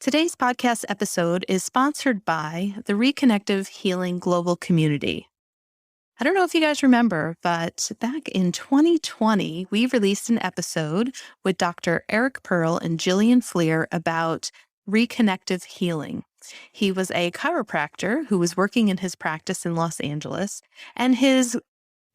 Today's podcast episode is sponsored by the Reconnective Healing Global Community. I don't know if you guys remember, but back in 2020, we released an episode with Dr. Eric Pearl and Jillian about reconnective healing. He was a chiropractor who was working in his practice in Los Angeles, and his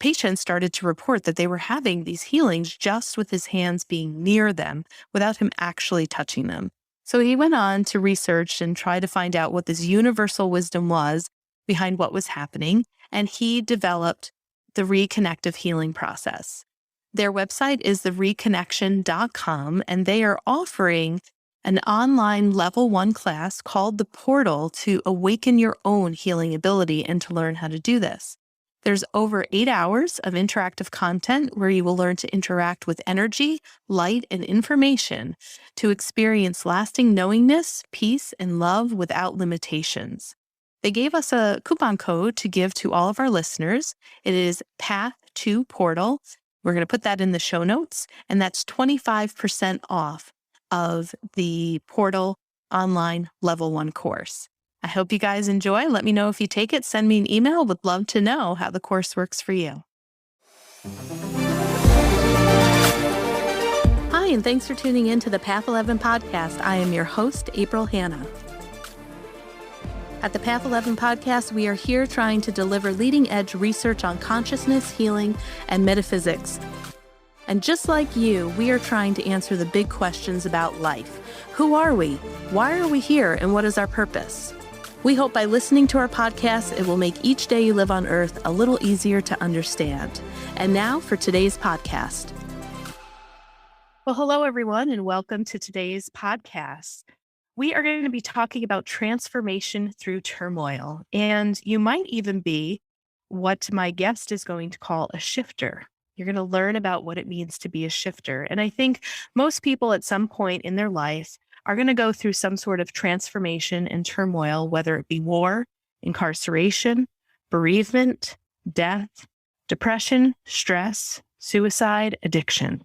patients started to report that they were having these healings just with his hands being near them without him actually touching them. So he went on to research and try to find out what this universal wisdom was behind what was happening, and he developed the reconnective healing process. Their website is thereconnection.com, and they are offering an online level 1 class called The Portal to awaken your own healing ability and to learn how to do this. There's over 8 hours of interactive content where you will learn to interact with energy, light, and information to experience lasting knowingness, peace, and love without limitations. They gave us a coupon code to give to all of our listeners. It is Path2Portal. We're going to put that in the show notes, and that's 25% off of the Portal online level 1 course. I hope you guys enjoy. Let me know if you take it. Send me an email. Would love to know how the course works for you. Hi, and thanks for tuning in to the Path 11 podcast. I am your host, April Hanna. At the Path 11 podcast, we are here trying to deliver leading-edge research on consciousness, healing, and metaphysics. And just like you, we are trying to answer the big questions about life. Who are we? Why are we here? And what is our purpose? We hope by listening to our podcast, it will make each day you live on Earth a little easier to understand. And now for today's podcast. Well, hello, everyone, and welcome to today's podcast. We are going to be talking about transformation through turmoil, and you might even be what my guest is going to call a shifter. You're going to learn about what it means to be a shifter. And I think most people at some point in their life are going to go through some sort of transformation and turmoil, whether it be war, incarceration, bereavement, death, depression, stress, suicide, addiction.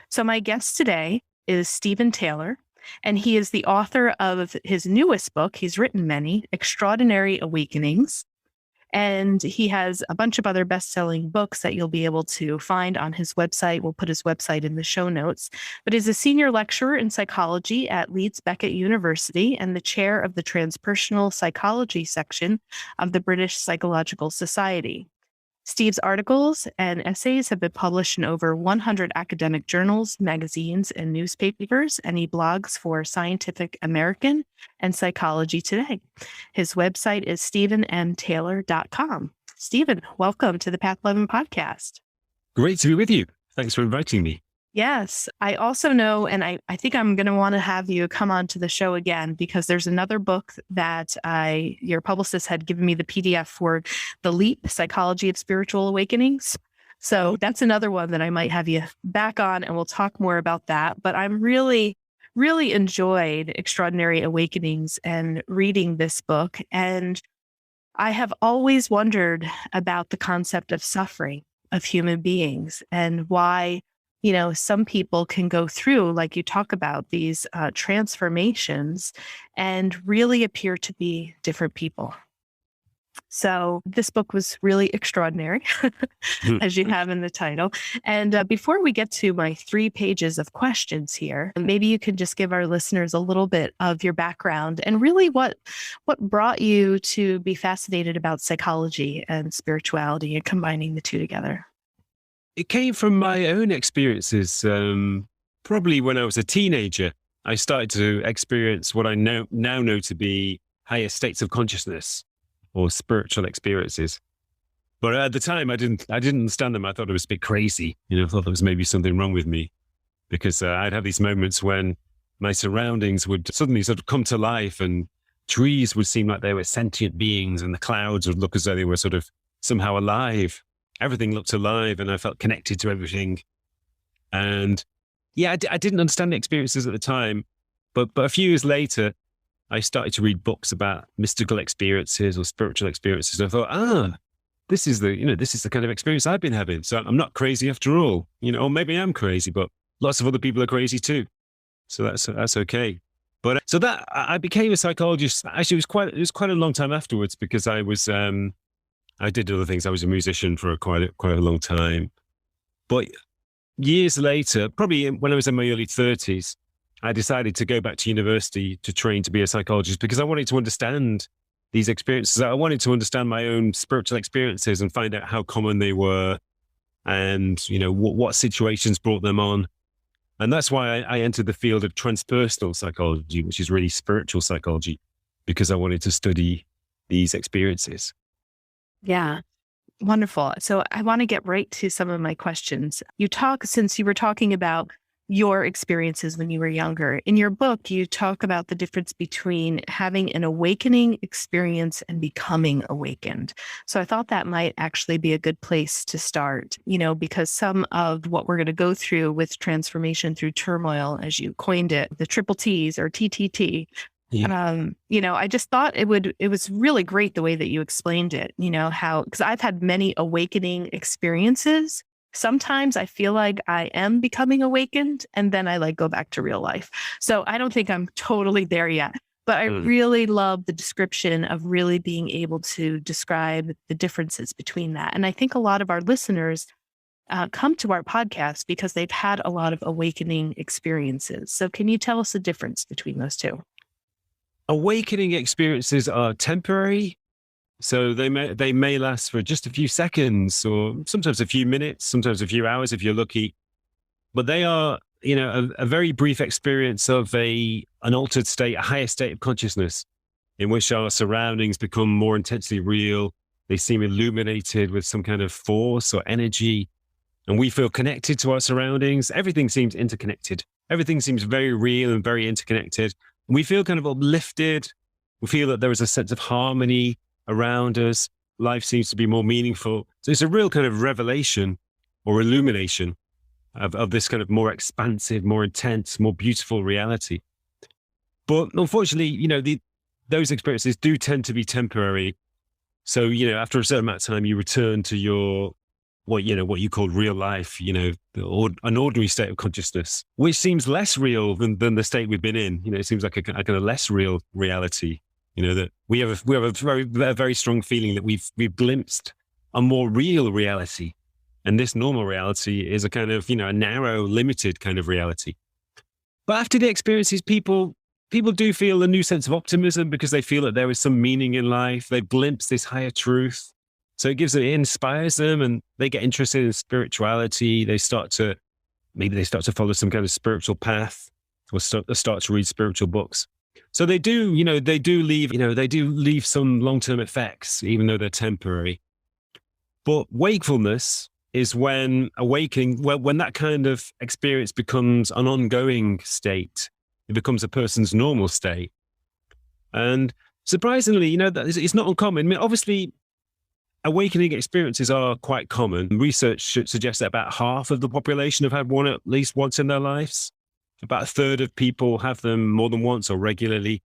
So my guest today is Stephen Taylor, and he is the author of his newest book. He's written many, Extraordinary Awakenings. And he has a bunch of other best-selling books that you'll be able to find on his website. We'll put his website in the show notes. But he's a senior lecturer in psychology at Leeds Beckett University and the chair of the transpersonal psychology section of the British Psychological Society. Steve's articles and essays have been published in over 100 academic journals, magazines, and newspapers, and he blogs for Scientific American and Psychology Today. His website is stephenmtaylor.com. Stephen, welcome to the Path 11 podcast. Great to be with you. Thanks for inviting me. Yes, I also know, and I think I'm going to want to have you come on to the show again because there's another book that your publicist had given me the PDF for, The Leap, Psychology of Spiritual Awakenings. So that's another one that I might have you back on, and we'll talk more about that. But I'm really enjoyed Extraordinary Awakenings and reading this book. And I have always wondered about the concept of suffering of human beings and why some people can go through, like you talk about, these transformations and really appear to be different people. So this book was really extraordinary, as you have in the title. And before we get to my 3 pages of questions here, maybe you could just give our listeners a little bit of your background and really what brought you to be fascinated about psychology and spirituality and combining the two together. It came from my own experiences. Probably when I was a teenager, I started to experience what I now know to be higher states of consciousness or spiritual experiences. But at the time, I didn't understand them. I thought it was a bit crazy. I thought there was maybe something wrong with me because I'd have these moments when my surroundings would suddenly sort of come to life, and trees would seem like they were sentient beings, and the clouds would look as though they were sort of somehow alive. Everything looked alive, and I felt connected to everything. And yeah, I didn't understand the experiences at the time, but a few years later, I started to read books about mystical experiences or spiritual experiences. And I thought, this is the kind of experience I've been having. So I'm not crazy after all, or maybe I'm crazy, but lots of other people are crazy too. So that's okay. But so that I became a psychologist. Actually, it was quite a long time afterwards because I did other things. I was a musician for quite a long time. But years later, probably when I was in my early 30s, I decided to go back to university to train to be a psychologist because I wanted to understand these experiences. I wanted to understand my own spiritual experiences and find out how common they were and, what situations brought them on. And that's why I entered the field of transpersonal psychology, which is really spiritual psychology, because I wanted to study these experiences. Yeah. Wonderful. So I want to get right to some of my questions. Since you were talking about your experiences when you were younger, in your book, you talk about the difference between having an awakening experience and becoming awakened. So I thought that might actually be a good place to start, because some of what we're going to go through with transformation through turmoil, as you coined it, the triple T's or TTT. Yeah. I just thought it was really great the way that you explained it, because I've had many awakening experiences. Sometimes I feel like I am becoming awakened and then I go back to real life. So I don't think I'm totally there yet, but I really love the description of really being able to describe the differences between that. And I think a lot of our listeners come to our podcast because they've had a lot of awakening experiences. So can you tell us the difference between those two? Awakening experiences are temporary. So they may last for just a few seconds or sometimes a few minutes, sometimes a few hours if you're lucky. But they are, a very brief experience of an altered state, a higher state of consciousness in which our surroundings become more intensely real. They seem illuminated with some kind of force or energy. And we feel connected to our surroundings. Everything seems interconnected. Everything seems very real and very interconnected. We feel kind of uplifted. We feel that there is a sense of harmony around us. Life seems to be more meaningful. So it's a real kind of revelation or illumination of this kind of more expansive, more intense, more beautiful reality. But unfortunately, those experiences do tend to be temporary. So, after a certain amount of time, you return to your what you call real life, an ordinary state of consciousness, which seems less real than the state we've been in. It seems like a kind of less real reality. That we have a very strong feeling that we've glimpsed a more real reality, and this normal reality is a kind of a narrow, limited kind of reality. But after the experiences, people do feel a new sense of optimism because they feel that there is some meaning in life. They've glimpsed this higher truth. So it inspires them and they get interested in spirituality. They start to follow some kind of spiritual path or start to read spiritual books. So they do leave some long-term effects, even though they're temporary. But wakefulness is when that kind of experience becomes an ongoing state. It becomes a person's normal state. And surprisingly, that it's not uncommon. I mean, obviously, awakening experiences are quite common. Research suggests that about half of the population have had one at least once in their lives. About a third of people have them more than once or regularly.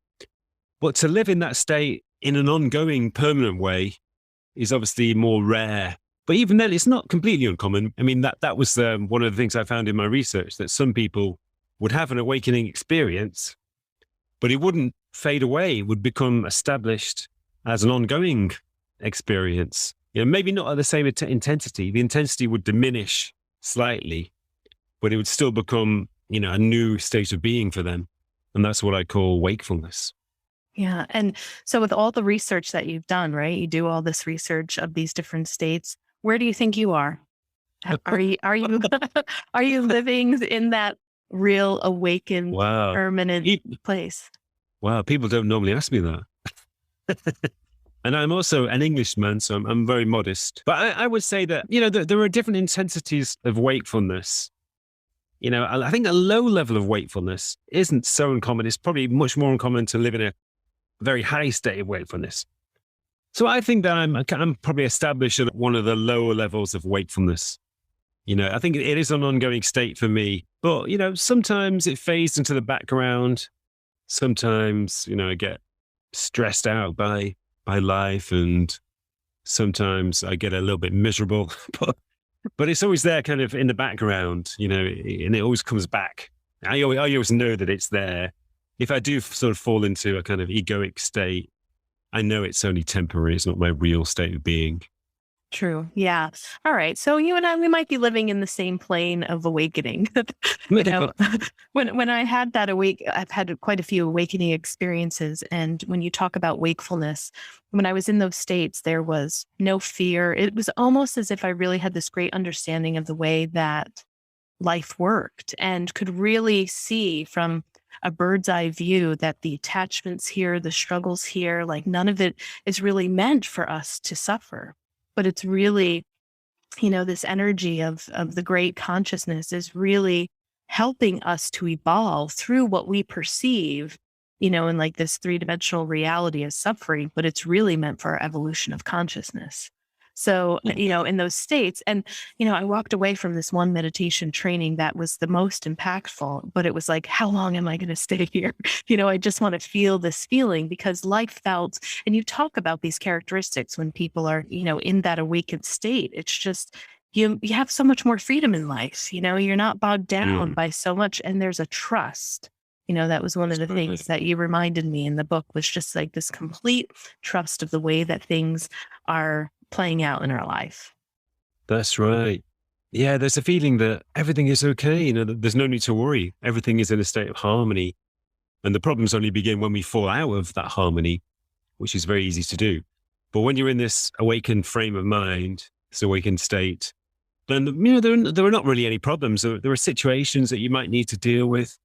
But to live in that state in an ongoing, permanent way is obviously more rare. But even then, it's not completely uncommon. I mean, that was one of the things I found in my research, that some people would have an awakening experience, but it wouldn't fade away. It would become established as an ongoing experience. Maybe not at the same intensity. The intensity would diminish slightly, but it would still become a new state of being for them. And that's what I call wakefulness. Yeah. And so with all the research that you've done, right? You do all this research of these different states. Where do you think you are? Are you are you living in that real awakened, permanent place? Wow. People don't normally ask me that. And I'm also an Englishman, so I'm very modest. But I would say that, there are different intensities of wakefulness. I think a low level of wakefulness isn't so uncommon. It's probably much more uncommon to live in a very high state of wakefulness. So I think that I'm probably established at one of the lower levels of wakefulness. I think it is an ongoing state for me. But, sometimes it fades into the background. Sometimes, I get stressed out by life, and sometimes I get a little bit miserable. But it's always there kind of in the background, and it always comes back. I always know that it's there. if I do sort of fall into a kind of egoic state, I know it's only temporary. It's not my real state of being. True. Yeah. All right. So you and I, we might be living in the same plane of awakening. you know, when I had that I've had quite a few awakening experiences. And when you talk about wakefulness, when I was in those states, there was no fear. It was almost as if I really had this great understanding of the way that life worked and could really see from a bird's eye view that the attachments here, the struggles here, like none of it is really meant for us to suffer. But it's really, this energy of the great consciousness is really helping us to evolve through what we perceive, in like this three-dimensional reality as suffering, but it's really meant for our evolution of consciousness. So, in those states, and, I walked away from this one meditation training that was the most impactful, but it was like, how long am I going to stay here? I just want to feel this feeling because life felt, and you talk about these characteristics when people are, in that awakened state. It's just, you have so much more freedom in life. You're not bogged down by so much, and there's a trust. That was one of the things that you reminded me in the book was just like this complete trust of the way that things are playing out in our life. That's right. Yeah, there's a feeling that everything is okay. That there's no need to worry. Everything is in a state of harmony. And the problems only begin when we fall out of that harmony, which is very easy to do. But when you're in this awakened frame of mind, this awakened state, then, there are not really any problems. There are situations that you might need to deal with,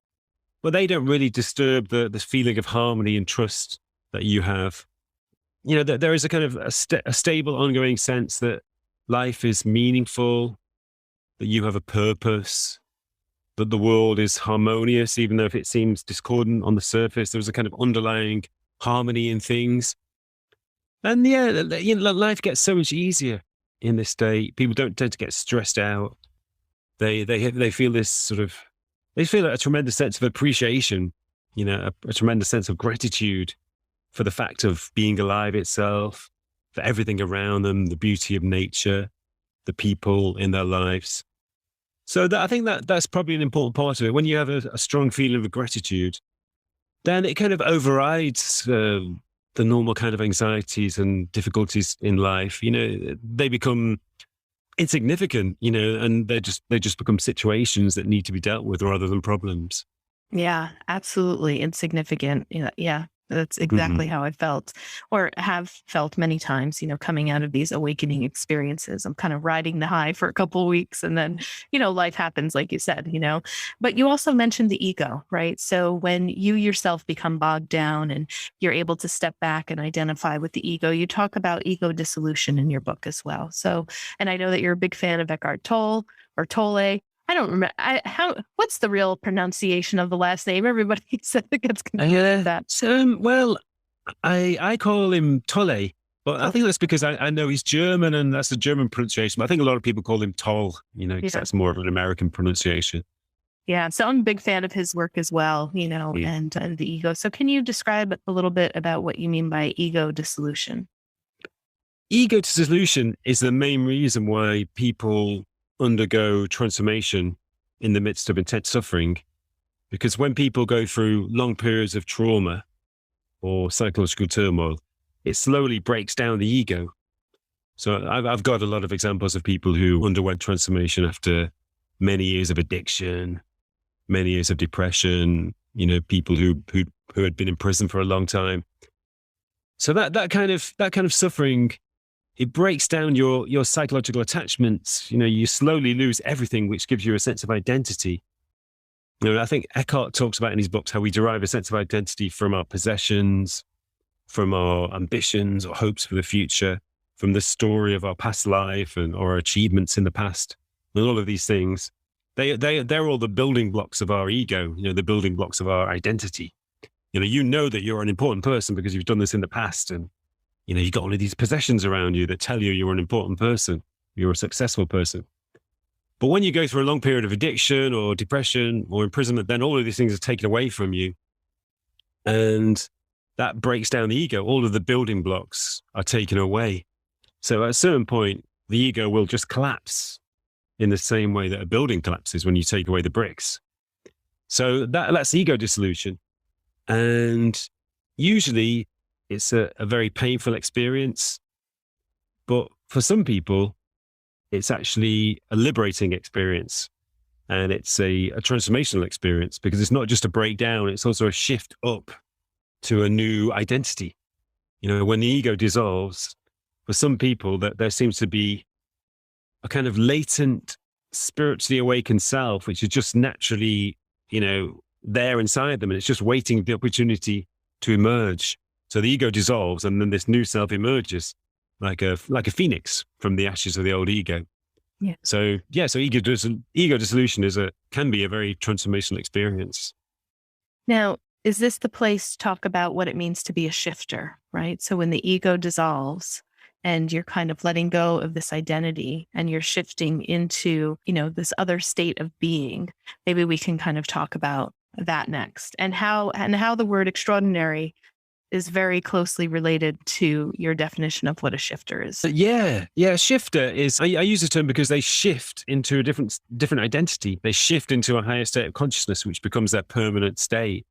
but they don't really disturb the feeling of harmony and trust that you have. That there is a kind of a stable, ongoing sense that life is meaningful, that you have a purpose, that the world is harmonious, even though if it seems discordant on the surface, there's a kind of underlying harmony in things. And life gets so much easier in this state. People don't tend to get stressed out. They feel this sort of, they feel a tremendous sense of appreciation, a tremendous sense of gratitude for the fact of being alive itself, for everything around them, the beauty of nature, the people in their lives. So I think that's probably an important part of it. When you have a strong feeling of gratitude, then it kind of overrides the normal kind of anxieties and difficulties in life. They become insignificant, and they just become situations that need to be dealt with rather than problems. Yeah, absolutely insignificant. Yeah. That's exactly how I felt or have felt many times, coming out of these awakening experiences. I'm kind of riding the high for a couple of weeks and then, life happens, like you said, but you also mentioned the ego, right? So when you yourself become bogged down and you're able to step back and identify with the ego, you talk about ego dissolution in your book as well. So, and I know that you're a big fan of Eckhart Tolle or Tolle. I don't remember what's the real pronunciation of the last name? Everybody said it gets confused with that. Well, I call him Tolle, but I think that's because I know he's German and that's the German pronunciation. But I think a lot of people call him Toll, because that's more of an American pronunciation. Yeah. So I'm a big fan of his work as well, and the ego. So can you describe a little bit about what you mean by ego dissolution? Ego dissolution is the main reason why people undergo transformation in the midst of intense suffering, because when people go through long periods of trauma or psychological turmoil, it slowly breaks down the ego. So I've got a lot of examples of people who underwent transformation after many years of addiction, many years of depression, people who had been in prison for a long time. So that kind of suffering, it breaks down your psychological attachments. You slowly lose everything which gives you a sense of identity. I think Eckhart talks about in his books how we derive a sense of identity from our possessions, from our ambitions or hopes for the future, from the story of our past life and or our achievements in the past. And all of these things, they're all the building blocks of our ego, the building blocks of our identity. That you're an important person because you've done this in the past, and you've got all of these possessions around you that tell you you're an important person, you're a successful person. But when you go through a long period of addiction or depression or imprisonment, then all of these things are taken away from you. And that breaks down the ego. All of the building blocks are taken away. So at a certain point, the ego will just collapse in the same way that a building collapses when you take away the bricks. So that's ego dissolution. And usually it's a very painful experience. But for some people, it's actually a liberating experience. And it's a transformational experience because it's not just a breakdown, it's also a shift up to a new identity. When the ego dissolves, for some people, that there seems to be a kind of latent, spiritually awakened self, which is just naturally, there inside them. And it's just waiting for the opportunity to emerge. So the ego dissolves and then this new self emerges like a phoenix from the ashes of the old ego. Yeah. So ego dissolution can be a very transformational experience. Now, is this the place to talk about what it means to be a shifter, right? So when the ego dissolves and you're kind of letting go of this identity and you're shifting into, this other state of being, maybe we can kind of talk about that next and how the word extraordinary is very closely related to your definition of what a shifter is. Yeah. Shifter is, I use the term because they shift into a different identity. They shift into a higher state of consciousness, which becomes their permanent state.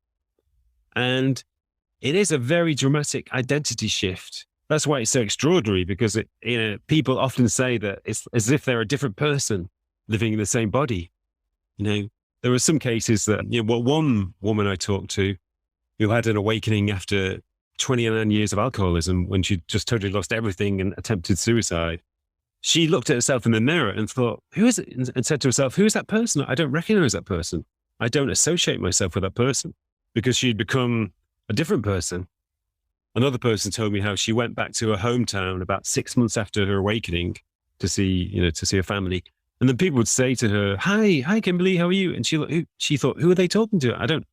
And it is a very dramatic identity shift. That's why it's so extraordinary, because people often say that it's as if they're a different person living in the same body. There were some cases that, one woman I talked to who had an awakening after 29 years of alcoholism, when she just totally lost everything and attempted suicide. She looked at herself in the mirror and thought, who is it? And said to herself, who is that person? I don't recognize that person. I don't associate myself with that person, because she'd become a different person. Another person told me how she went back to her hometown about 6 months after her awakening to see her family. And then people would say to her, hi, Kimberly, how are you? And she thought, who are they talking to? I don't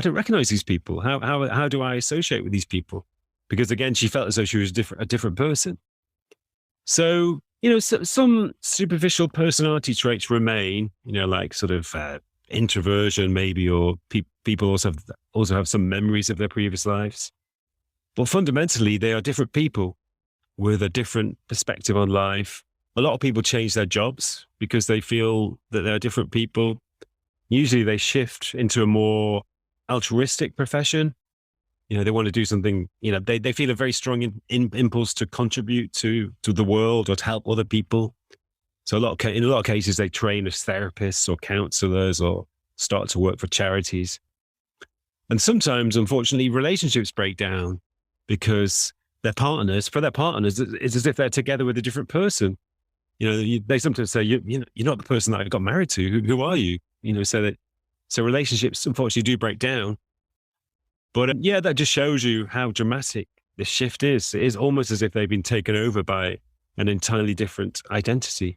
recognize these people. How do I associate with these people? Because again, she felt as though she was a different person. So, some superficial personality traits remain, like sort of introversion maybe, or people also have some memories of their previous lives. But fundamentally, they are different people with a different perspective on life. A lot of people change their jobs because they feel that they're different people. Usually they shift into a more altruistic profession. They want to do something, they feel a very strong impulse to contribute to the world or to help other people. So in a lot of cases, they train as therapists or counselors or start to work for charities. And sometimes, unfortunately, relationships break down because for their partners, it's as if they're together with a different person. They sometimes say, you're not the person that I got married to. Who are you? So relationships, unfortunately, do break down. But that just shows you how dramatic this shift is. It is almost as if they've been taken over by an entirely different identity.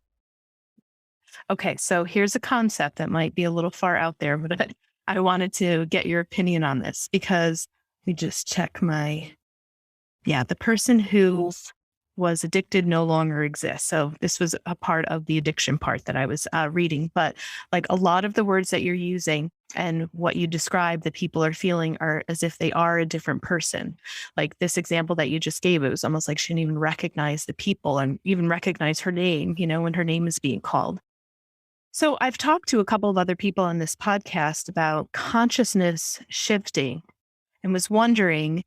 Okay, so here's a concept that might be a little far out there, but I wanted to get your opinion on this, because we just check the person who was addicted no longer exists. So this was a part of the addiction part that I was reading, but like a lot of the words that you're using and what you describe that people are feeling are as if they are a different person. Like this example that you just gave, it was almost like she didn't even recognize the people and even recognize her name, when her name is being called. So I've talked to a couple of other people on this podcast about consciousness shifting and was wondering,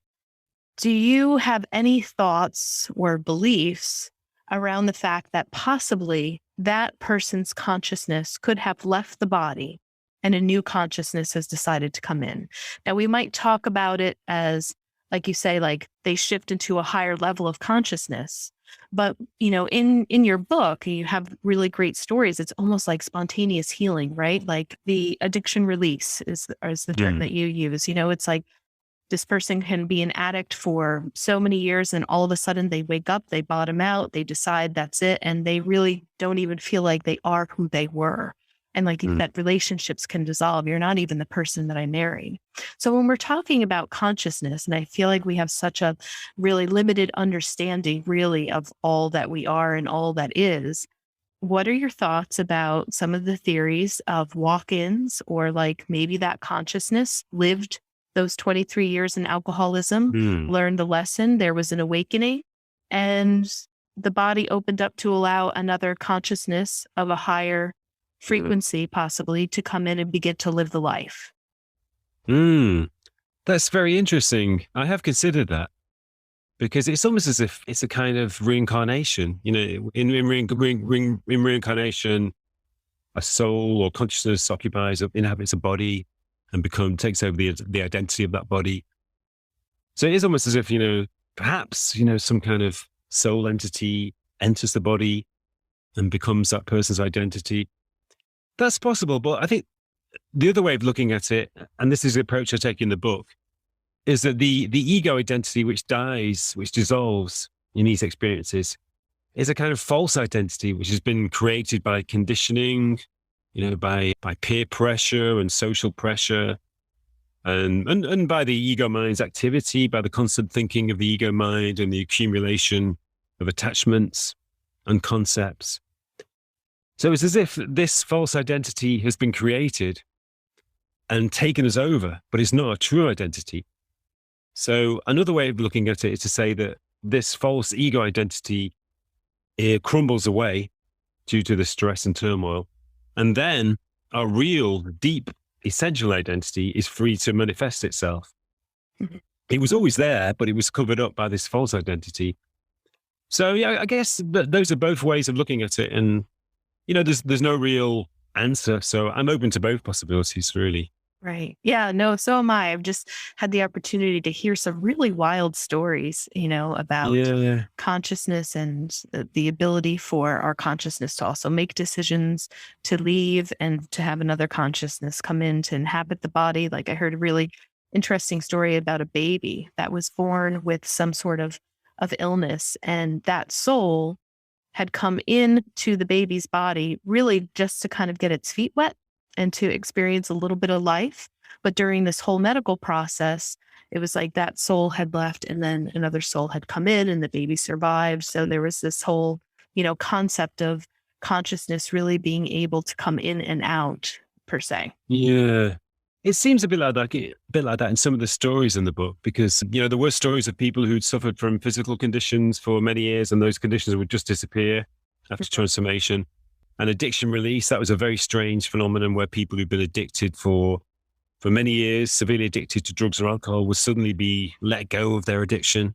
do you have any thoughts or beliefs around the fact that possibly that person's consciousness could have left the body and a new consciousness has decided to come in? Now, we might talk about it as, like you say, like they shift into a higher level of consciousness. But, in your book, you have really great stories. It's almost like spontaneous healing, right? Like the addiction release is the term that you use. It's like, this person can be an addict for so many years and all of a sudden they wake up, they bottom out, they decide that's it. And they really don't even feel like they are who they were. And like that relationships can dissolve. You're not even the person that I married. So when we're talking about consciousness, and I feel like we have such a really limited understanding really of all that we are and all that is, what are your thoughts about some of the theories of walk-ins, or like maybe that consciousness lived those 23 years in alcoholism, learned the lesson, there was an awakening, and the body opened up to allow another consciousness of a higher frequency possibly to come in and begin to live the life? That's very interesting. I have considered that because it's almost as if it's a kind of reincarnation. In reincarnation, a soul or consciousness inhabits a body and takes over the identity of that body. So it is almost as if, perhaps, some kind of soul entity enters the body and becomes that person's identity. That's possible. But I think the other way of looking at it, and this is the approach I take in the book, is that the ego identity which dies, which dissolves in these experiences, is a kind of false identity which has been created by conditioning, by peer pressure and social pressure, and by the ego mind's activity, by the constant thinking of the ego mind and the accumulation of attachments and concepts. So it's as if this false identity has been created and taken us over, but it's not a true identity. So another way of looking at it is to say that this false ego identity, it crumbles away due to the stress and turmoil. And then our real, deep, essential identity is free to manifest itself. Mm-hmm. It was always there, but it was covered up by this false identity. So yeah, I guess those are both ways of looking at it. And, there's no real answer. So I'm open to both possibilities, really. Right. Yeah, no, so am I. I've just had the opportunity to hear some really wild stories, about consciousness and the ability for our consciousness to also make decisions, to leave and to have another consciousness come in to inhabit the body. Like I heard a really interesting story about a baby that was born with some sort of illness, and that soul had come into the baby's body really just to kind of get its feet wet and to experience a little bit of life. But during this whole medical process, it was like that soul had left and then another soul had come in and the baby survived. So there was this whole, concept of consciousness really being able to come in and out, per se. Yeah. It seems a bit like that in some of the stories in the book, because, there were stories of people who'd suffered from physical conditions for many years, and those conditions would just disappear after transformation. And addiction release, that was a very strange phenomenon where people who've been addicted for many years, severely addicted to drugs or alcohol, would suddenly be let go of their addiction.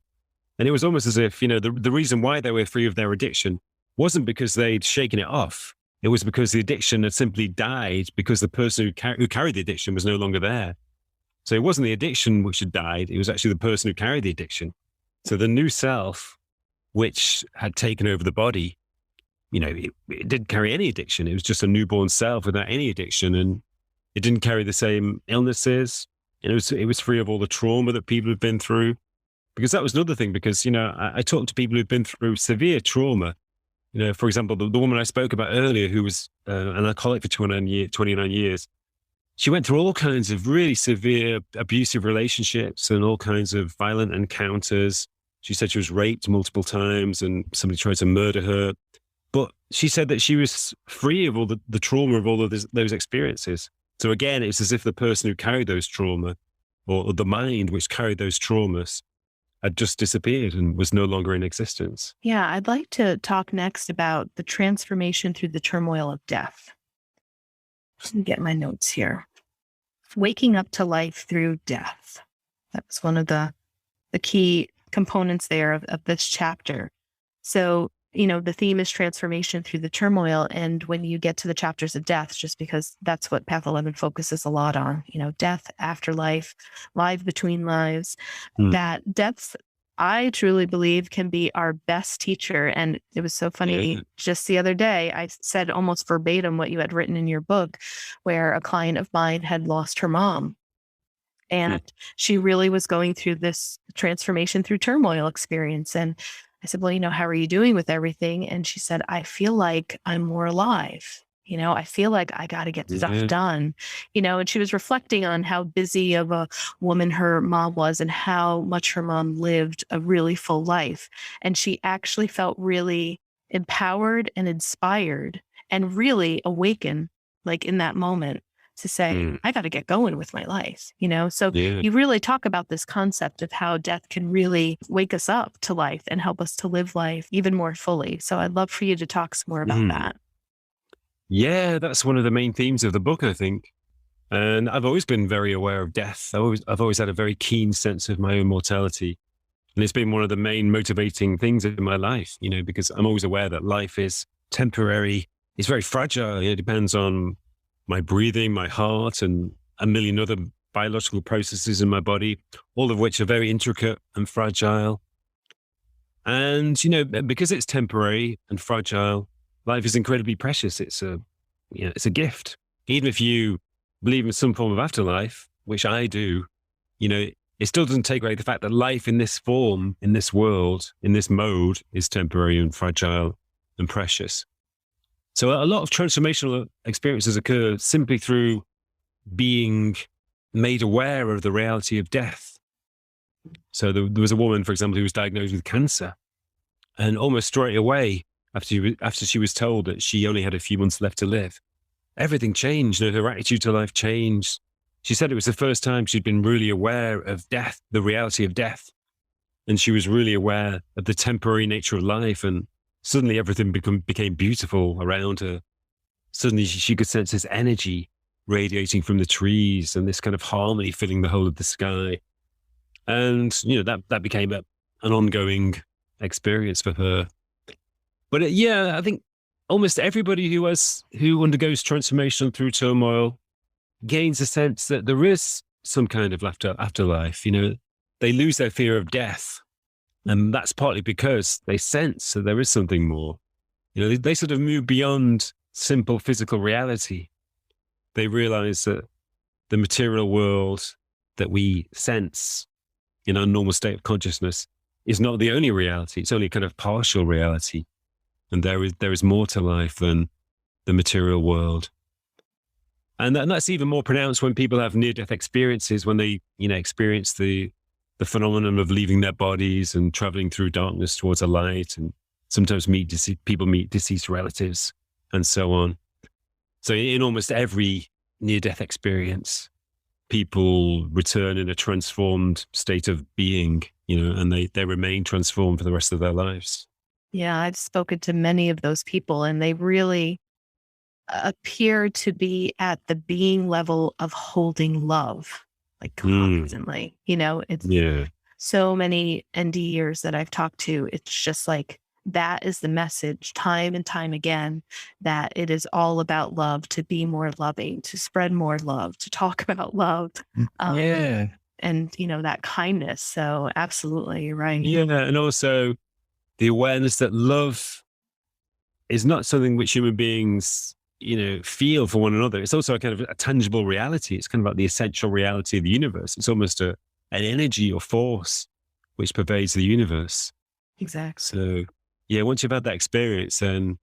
And it was almost as if, the reason why they were free of their addiction wasn't because they'd shaken it off. It was because the addiction had simply died because the person who carried the addiction was no longer there. So it wasn't the addiction which had died. It was actually the person who carried the addiction. So the new self, which had taken over the body, it didn't carry any addiction. It was just a newborn self without any addiction. And it didn't carry the same illnesses. And it was free of all the trauma that people had been through. Because that was another thing, because, I talked to people who've been through severe trauma. For example, the woman I spoke about earlier, who was an alcoholic for 29 years, she went through all kinds of really severe abusive relationships and all kinds of violent encounters. She said she was raped multiple times and somebody tried to murder her. But she said that she was free of all the trauma of all of those experiences. So again, it's as if the person who carried those trauma, or the mind which carried those traumas, had just disappeared and was no longer in existence. Yeah, I'd like to talk next about the transformation through the turmoil of death. Let me get my notes here. Waking up to life through death. That was one of the key components there of this chapter. So, the theme is transformation through the turmoil. And when you get to the chapters of death, just because that's what Path 11 focuses a lot on, death, afterlife, life between lives, that death, I truly believe, can be our best teacher. And it was so funny. Just the other day, I said almost verbatim what you had written in your book, where a client of mine had lost her mom. And she really was going through this transformation through turmoil experience. And I said, well, how are you doing with everything? And she said, I feel like I'm more alive. I feel like I got to get stuff done, and she was reflecting on how busy of a woman her mom was and how much her mom lived a really full life. And she actually felt really empowered and inspired and really awakened, like in that moment, to say, I got to get going with my life, So you really talk about this concept of how death can really wake us up to life and help us to live life even more fully. So I'd love for you to talk some more about that. Yeah, that's one of the main themes of the book, I think. And I've always been very aware of death. I've always had a very keen sense of my own mortality. And it's been one of the main motivating things in my life, because I'm always aware that life is temporary. It's very fragile. It depends on my breathing, my heart, and a million other biological processes in my body, all of which are very intricate and fragile. And, because it's temporary and fragile, life is incredibly precious. It's a gift. Even if you believe in some form of afterlife, which I do, it still doesn't take away the fact that life in this form, in this world, in this mode is temporary and fragile and precious. So a lot of transformational experiences occur simply through being made aware of the reality of death. So there was a woman, for example, who was diagnosed with cancer, and almost straight away after she was told that she only had a few months left to live, everything changed. Her attitude to life changed. She said it was the first time she'd been really aware of death, the reality of death. And she was really aware of the temporary nature of life. And suddenly everything became beautiful around her. Suddenly she could sense this energy radiating from the trees and this kind of harmony filling the whole of the sky. And, that became an ongoing experience for her. But I think almost everybody who undergoes transformation through turmoil gains a sense that there is some kind of afterlife. They lose their fear of death. And that's partly because they sense that there is something more. They sort of move beyond simple physical reality. They realize that the material world that we sense in our normal state of consciousness is not the only reality. It's only a kind of partial reality. And there is more to life than the material world. And that's even more pronounced when people have near-death experiences, when they, experience the phenomenon of leaving their bodies and traveling through darkness towards a light, and sometimes people meet deceased relatives and so on. So in almost every near-death experience, people return in a transformed state of being, and they remain transformed for the rest of their lives. Yeah, I've spoken to many of those people, and they really appear to be at the being level of holding love, like constantly. It's so many ND years that I've talked to. It's just like that is the message time and time again, that it is all about love, to be more loving, to spread more love, to talk about love. And, that kindness. So absolutely, you're right. Yeah. And also the awareness that love is not something which human beings, feel for one another. It's also a kind of a tangible reality. It's kind of like the essential reality of the universe. It's almost an energy or force which pervades the universe. Exactly. So, once you've had that experience, then,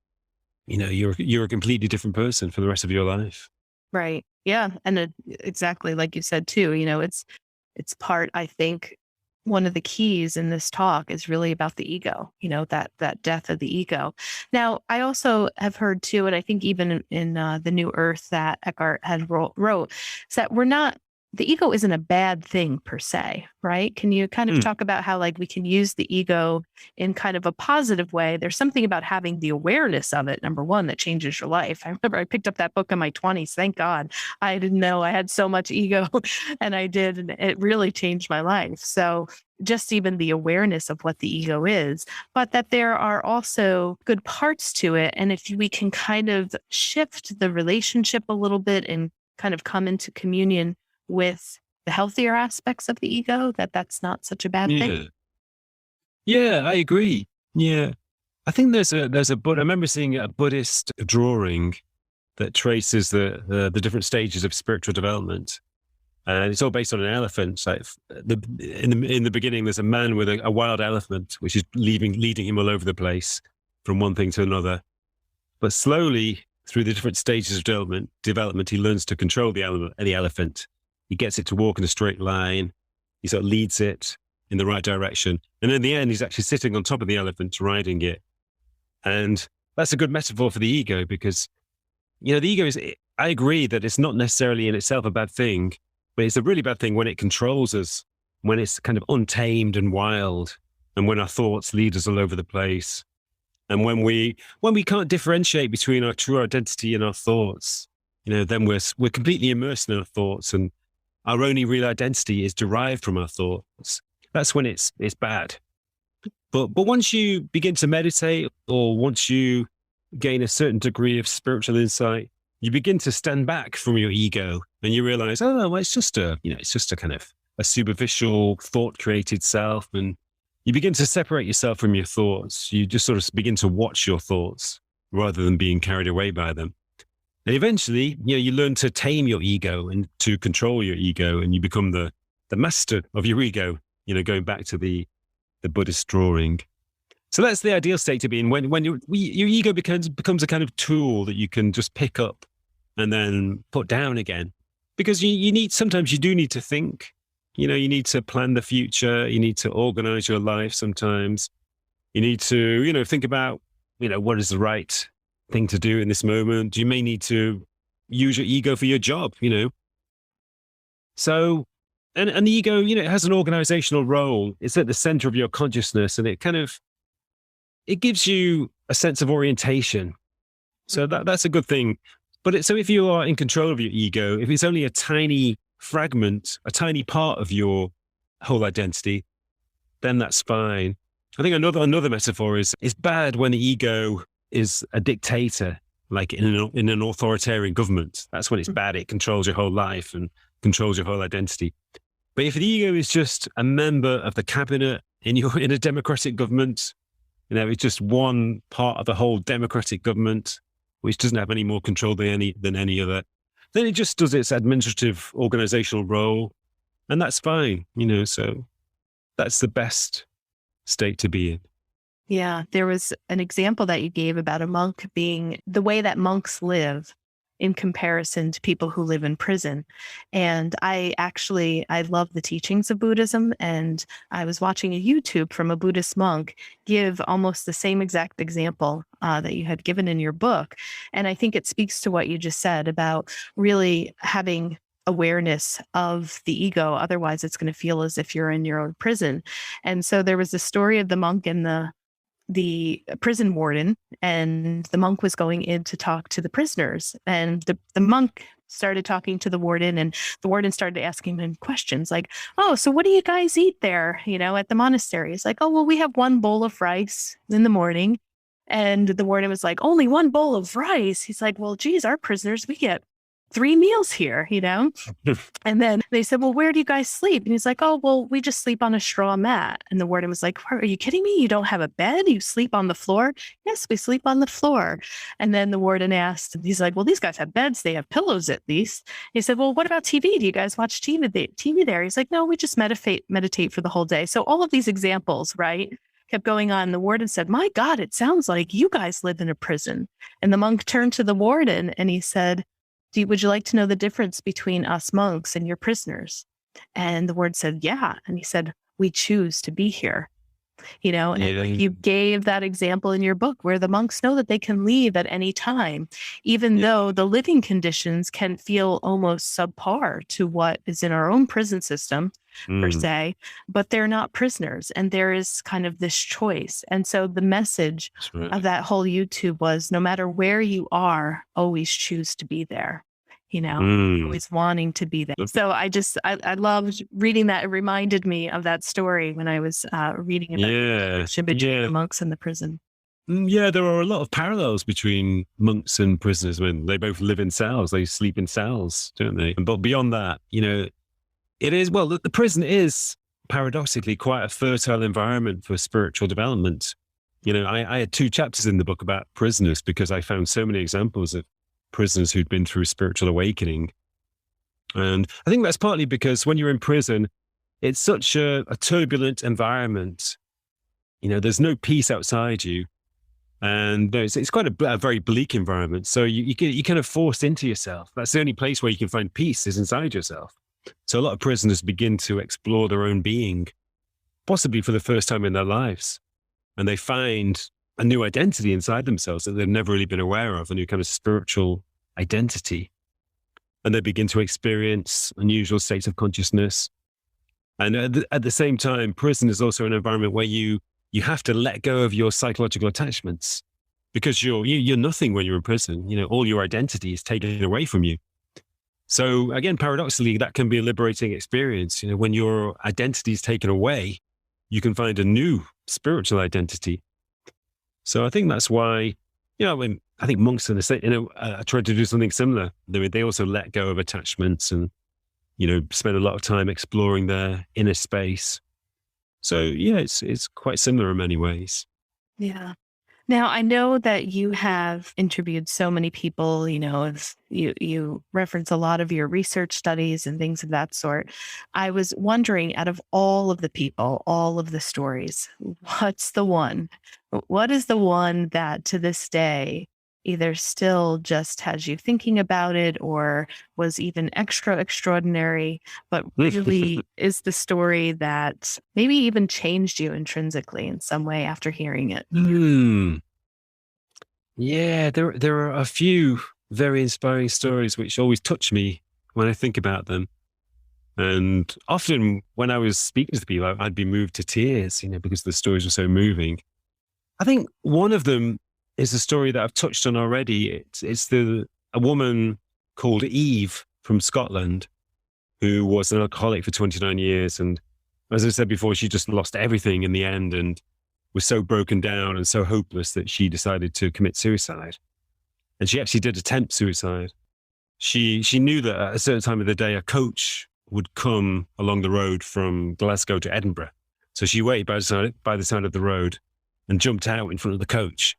you're a completely different person for the rest of your life. Right. Yeah. And exactly like you said too, it's part, I think, one of the keys in this talk is really about the ego, that death of the ego. Now, I also have heard too, and I think even in The New Earth that Eckhart had wrote, is that the ego isn't a bad thing per se, right? Can you kind of talk about how we can use the ego in kind of a positive way? There's something about having the awareness of it, number one, that changes your life. I remember I picked up that book in my 20s. Thank God. I didn't know I had so much ego and I did, and it really changed my life. So just even the awareness of what the ego is, but that there are also good parts to it. And if we can kind of shift the relationship a little bit and kind of come into communion with the healthier aspects of the ego, that's not such a bad thing. Yeah, I agree. Yeah. I think there's a I remember seeing a Buddhist drawing that traces the different stages of spiritual development. And it's all based on an elephant. Like in the beginning, there's a man with a wild elephant, which is leading him all over the place from one thing to another. But slowly, through the different stages of development, he learns to control the elephant. He gets it to walk in a straight line. He sort of leads it in the right direction. And in the end, he's actually sitting on top of the elephant, riding it. And that's a good metaphor for the ego, because, the ego I agree that it's not necessarily in itself a bad thing, but it's a really bad thing when it controls us, when it's kind of untamed and wild, and when our thoughts lead us all over the place. And when we can't differentiate between our true identity and our thoughts, then we're completely immersed in our thoughts, and our only real identity is derived from our thoughts. That's when it's bad. But once you begin to meditate, or once you gain a certain degree of spiritual insight, you begin to stand back from your ego, and you realize, oh, well, it's just a kind of a superficial thought created self. And you begin to separate yourself from your thoughts. You just sort of begin to watch your thoughts rather than being carried away by them. And eventually, you learn to tame your ego and to control your ego, and you become the master of your ego, going back to the Buddhist drawing. So that's the ideal state to be in, when your ego becomes a kind of tool that you can just pick up and then put down again. Because sometimes you do need to think, you need to plan the future. You need to organize your life sometimes. You need to, think about, what is the right thing to do in this moment. You may need to use your ego for your job, So, and the ego, it has an organizational role. It's at the center of your consciousness, and it gives you a sense of orientation. So that's a good thing. But so if you are in control of your ego, if it's only a tiny fragment, a tiny part of your whole identity, then that's fine. I think another metaphor is, it's bad when the ego is a dictator, like in an authoritarian government. That's when it's bad. It controls your whole life and controls your whole identity. But if the ego is just a member of the cabinet in a democratic government, it's just one part of the whole democratic government, which doesn't have any more control than any other, then it just does its administrative organizational role, and that's fine. So that's the best state to be in. Yeah, there was an example that you gave about a monk being the way that monks live in comparison to people who live in prison. And I love the teachings of Buddhism. And I was watching a YouTube from a Buddhist monk give almost the same exact example that you had given in your book. And I think it speaks to what you just said about really having awareness of the ego. Otherwise, it's going to feel as if you're in your own prison. And so there was the story of the monk and the prison warden, and the monk was going in to talk to the prisoners, and the monk started talking to the warden, and the warden started asking him questions like, oh, so what do you guys eat there, at the monastery? He's like, oh, well, we have one bowl of rice in the morning. And the warden was like, only one bowl of rice? He's like, well, geez, our prisoners, we get 3 meals here, And then they said, well, where do you guys sleep? And he's like, oh, well, we just sleep on a straw mat. And the warden was like, are you kidding me? You don't have a bed? You sleep on the floor? Yes, we sleep on the floor. And then the warden asked, he's like, well, these guys have beds. They have pillows at least. He said, well, what about TV? Do you guys watch TV there? He's like, no, we just meditate for the whole day. So all of these examples, right, kept going on. The warden said, my God, it sounds like you guys live in a prison. And the monk turned to the warden and he said, would you like to know the difference between us monks and your prisoners? And the warden said, yeah. And he said, we choose to be here. And you gave that example in your book where the monks know that they can leave at any time, even though the living conditions can feel almost subpar to what is in our own prison system, per se, but they're not prisoners. And there is kind of this choice. And so the message of that whole YouTube was, no matter where you are, always choose to be there. Always wanting to be there. So I loved reading that. It reminded me of that story when I was reading about the monks in the prison. Yeah, there are a lot of parallels between monks and prisoners. When they both live in cells, they sleep in cells, don't they? But beyond that, it is, well, the prison is paradoxically quite a fertile environment for spiritual development. I had 2 chapters in the book about prisoners because I found so many examples of prisoners who'd been through spiritual awakening. And I think that's partly because when you're in prison, it's such a turbulent environment. There's no peace outside you. And it's quite a very bleak environment. So you kind of forced into yourself. That's the only place where you can find peace, is inside yourself. So a lot of prisoners begin to explore their own being, possibly for the first time in their lives. And they find a new identity inside themselves that they've never really been aware of, a new kind of spiritual identity. And they begin to experience unusual states of consciousness. And at the same time, prison is also an environment where you have to let go of your psychological attachments. because you're nothing when you're in prison. All your identity is taken away from you. So again, paradoxically, that can be a liberating experience. When your identity is taken away, you can find a new spiritual identity. So I think that's why, I think monks in the state, are trying to do something similar. They also let go of attachments and, spend a lot of time exploring their inner space. So yeah, it's quite similar in many ways. Yeah. Now, I know that you have interviewed so many people, you reference a lot of your research studies and things of that sort. I was wondering, out of all of the people, all of the stories, what's the one? What is the one that to this day either still just has you thinking about it or was even extra extraordinary, but really is the story that maybe even changed you intrinsically in some way after hearing it? Yeah, there are a few very inspiring stories which always touch me when I think about them. And often when I was speaking to people, I'd be moved to tears, because the stories were so moving. I think one of them is a story that I've touched on already. It's a woman called Eve from Scotland who was an alcoholic for 29 years. And as I said before, she just lost everything in the end and was so broken down and so hopeless that she decided to commit suicide. And she actually did attempt suicide. She knew that at a certain time of the day, a coach would come along the road from Glasgow to Edinburgh. So she waited by the side of the road and jumped out in front of the coach.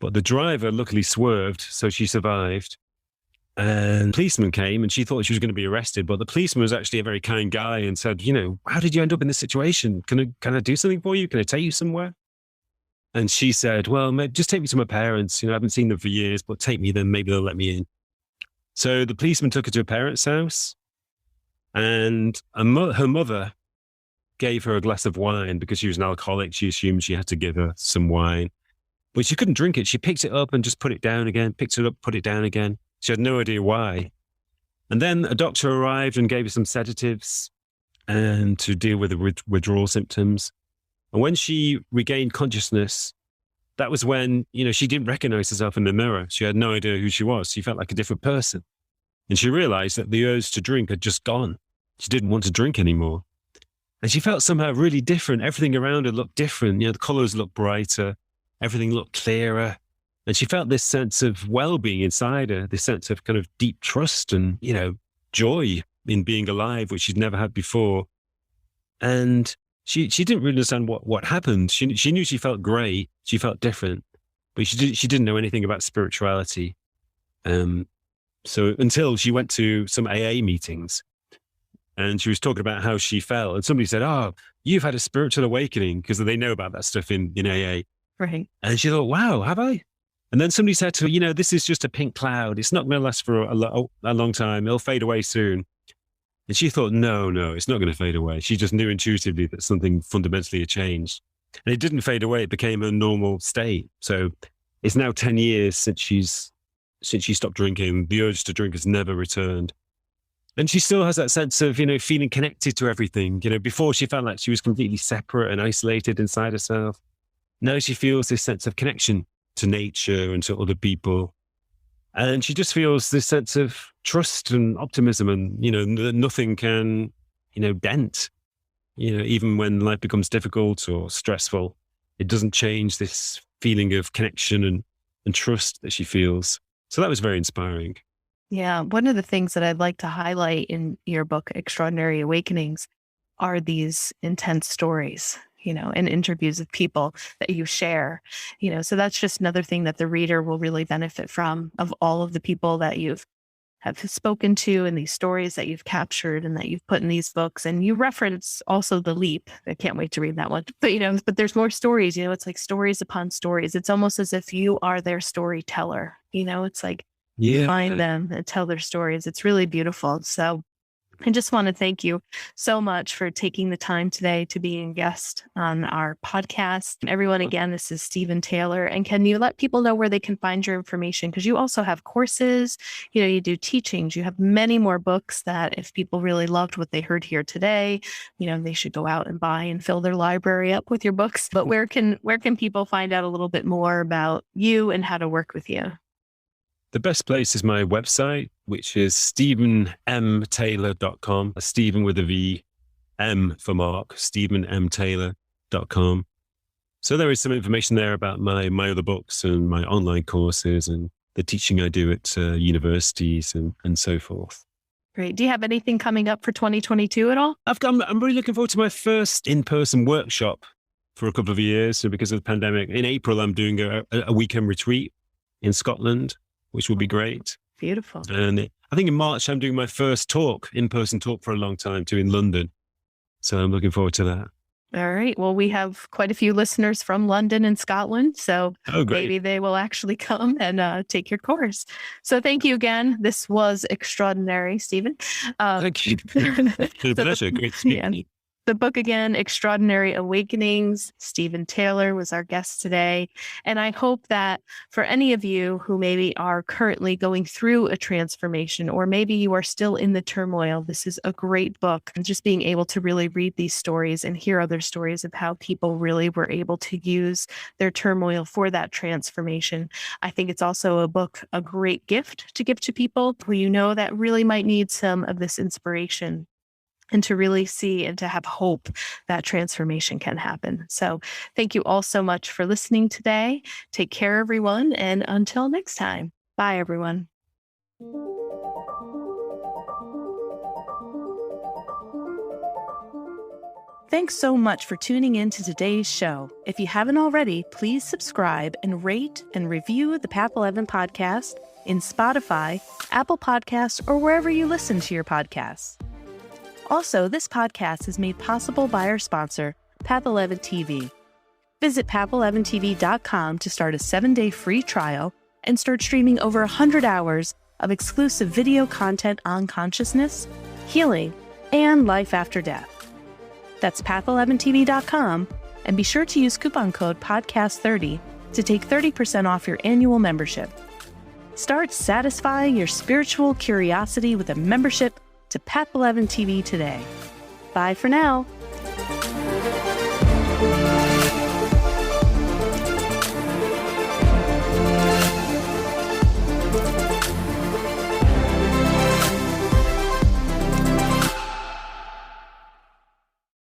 But the driver luckily swerved, so she survived. And the policeman came and she thought she was going to be arrested. But the policeman was actually a very kind guy and said, how did you end up in this situation? Can I do something for you? Can I take you somewhere? And she said, well, maybe just take me to my parents. I haven't seen them for years, but take me, then maybe they'll let me in. So the policeman took her to her parents' house, and her mother gave her a glass of wine because she was an alcoholic. She assumed she had to give her some wine, but she couldn't drink it. She picked it up and just put it down again, picked it up, put it down again. She had no idea why. And then a doctor arrived and gave her some sedatives and to deal with the withdrawal symptoms. And when she regained consciousness, that was when, she didn't recognize herself in the mirror. She had no idea who she was. She felt like a different person. And she realized that the urge to drink had just gone. She didn't want to drink anymore. And she felt somehow really different. Everything around her looked different. The colors looked brighter. Everything looked clearer. And she felt this sense of well-being inside her, this sense of kind of deep trust and, joy in being alive, which she'd never had before. And she didn't really understand what happened. She knew she felt great. She felt different, but she didn't know anything about spirituality. So until she went to some AA meetings and she was talking about how she felt, and somebody said, "Oh, you've had a spiritual awakening," because they know about that stuff in AA. Right. And she thought, "Wow, have I?" And then somebody said to her, "This is just a pink cloud. It's not going to last for a long time. It'll fade away soon." And she thought, no, it's not going to fade away. She just knew intuitively that something fundamentally had changed. And it didn't fade away. It became a normal state. So it's now 10 years since she stopped drinking. The urge to drink has never returned. And she still has that sense of, feeling connected to everything. Before she felt like she was completely separate and isolated inside herself. Now she feels this sense of connection to nature and to other people. And she just feels this sense of trust and optimism and, that nothing can, dent, even when life becomes difficult or stressful, it doesn't change this feeling of connection and trust that she feels. So that was very inspiring. Yeah. One of the things that I'd like to highlight in your book, Extraordinary Awakenings, are these intense stories, and interviews of people that you share, so that's just another thing that the reader will really benefit from, of all of the people that have spoken to and these stories that you've captured and that you've put in these books. And you reference also The Leap. I can't wait to read that one, but there's more stories, it's like stories upon stories. It's almost as if you are their storyteller, it's like you find them and tell their stories. It's really beautiful. So I just want to thank you so much for taking the time today to be a guest on our podcast. Everyone, again, this is Stephen Taylor. And can you let people know where they can find your information? Because you also have courses, you do teachings, you have many more books that if people really loved what they heard here today, they should go out and buy and fill their library up with your books. But where can people find out a little bit more about you and how to work with you? The best place is my website, which is stephenmtaylor.com. Stephen with a V, M for Mark, stephenmtaylor.com. So there is some information there about my other books and my online courses and the teaching I do at universities and so forth. Great. Do you have anything coming up for 2022 at all? I'm really looking forward to my first in-person workshop for a couple of years. So because of the pandemic, in April, I'm doing a weekend retreat in Scotland, which will be great. Beautiful. And I think in March, I'm doing my first in-person talk for a long time too in London. So I'm looking forward to that. All right. Well, we have quite a few listeners from London and Scotland, so maybe they will actually come and take your course. So thank you again. This was extraordinary, Stephen. Thank you. It's a pleasure. Great speaking. Yeah. The book again, Extraordinary Awakenings. Stephen Taylor was our guest today. And I hope that for any of you who maybe are currently going through a transformation, or maybe you are still in the turmoil, this is a great book. And just being able to really read these stories and hear other stories of how people really were able to use their turmoil for that transformation. I think it's also a great gift to give to people who that really might need some of this inspiration, and to really see and to have hope that transformation can happen. So thank you all so much for listening today. Take care, everyone. And until next time, bye, everyone. Thanks so much for tuning in to today's show. If you haven't already, please subscribe and rate and review the Path 11 podcast in Spotify, Apple Podcasts, or wherever you listen to your podcasts. Also, this podcast is made possible by our sponsor, Path 11 TV. Visit path11tv.com to start a 7-day free trial and start streaming over 100 hours of exclusive video content on consciousness, healing, and life after death. That's path11tv.com, and be sure to use coupon code PODCAST30 to take 30% off your annual membership. Start satisfying your spiritual curiosity with a membership to Path 11 TV today. Bye for now.